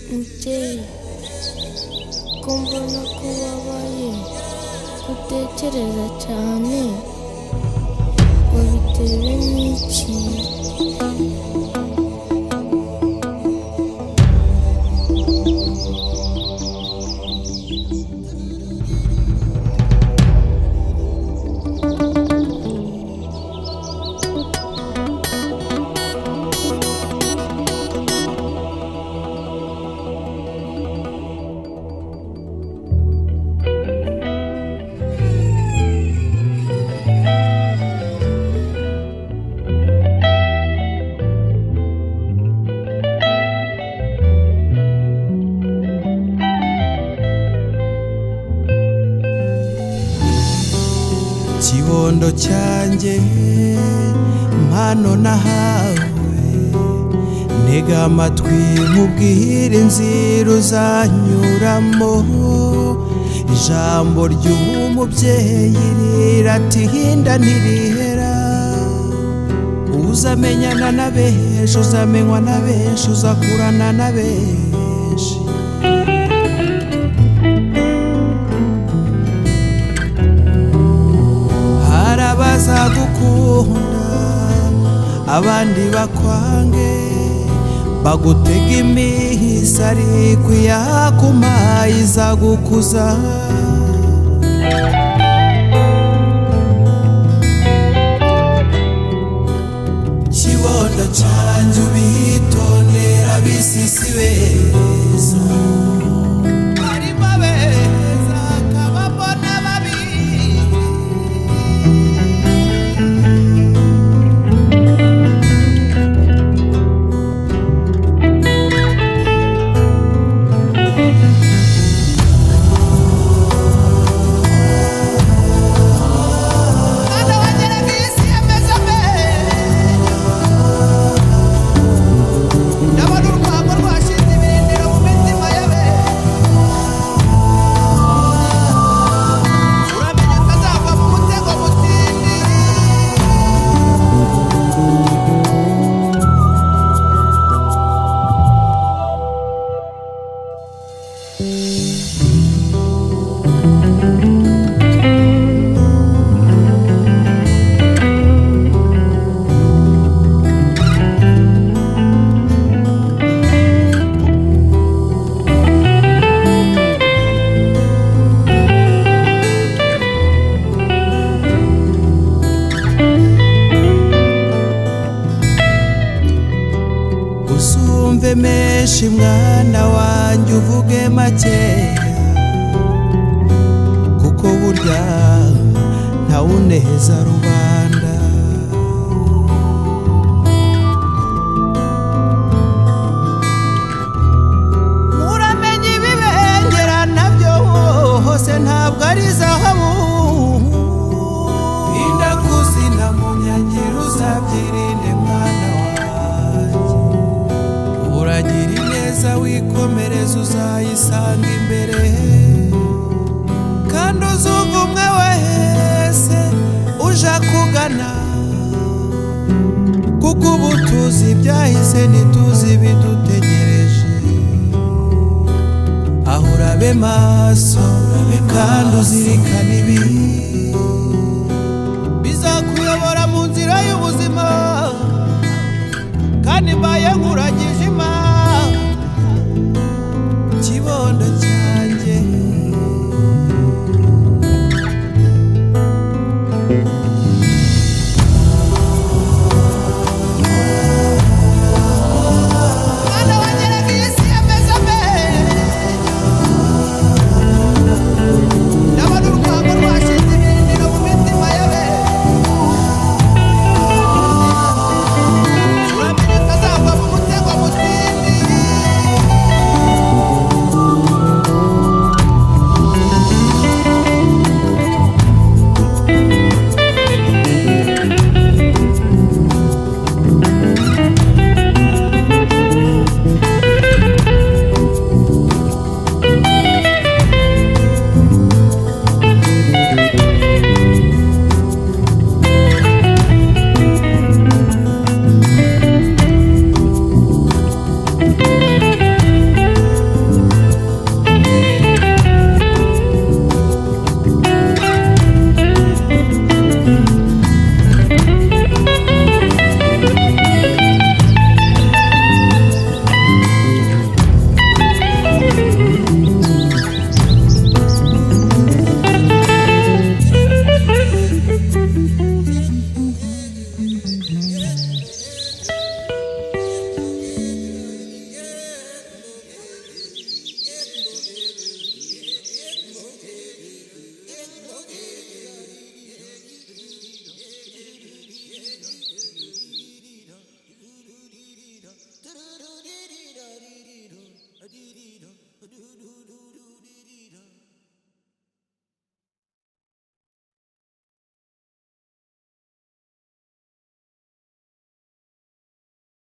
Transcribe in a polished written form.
Mubyeyi ko mbona ko wabaye utekereza cyane wabitewe n'iki? Kibondo cyanjye mpano nahawe, ntega amatwi nkubwire inzira uzanyuramo. Ijambo ry'umubyeyi riratinda ntirihera, uzamenyana na benshi, uzamenywa na benshi, uzakurana na benshi. Bazagukunda abandi bakwange, bagutega imihisi ariko iyakumaye izagukuza. Kibondo cyanjye ubitondera ab'isisi beza, harimo abeza hakabamo n'ababi. Uzumve menshi mwana wanjye uvuge makeya, kuko burya ntawuneza rubanda. Muramenye ibibengera nabyo hose ntabwo ari zahabu. Inda kuzina mu nyangiro uzabyirinde mwana wanjye, uragira ineza wikomereza uzayisanga imbere. Kandi uzumva umwe wese uja kugana, kuko ubu tuzi ibyahise ntituzi ibidutegereje. Aho urabe maso kandi uzirikana ibi bizakuyobora mu nzira y'ubuzima. Kandi mbaye nkuragije Imana, kibondo cyanjye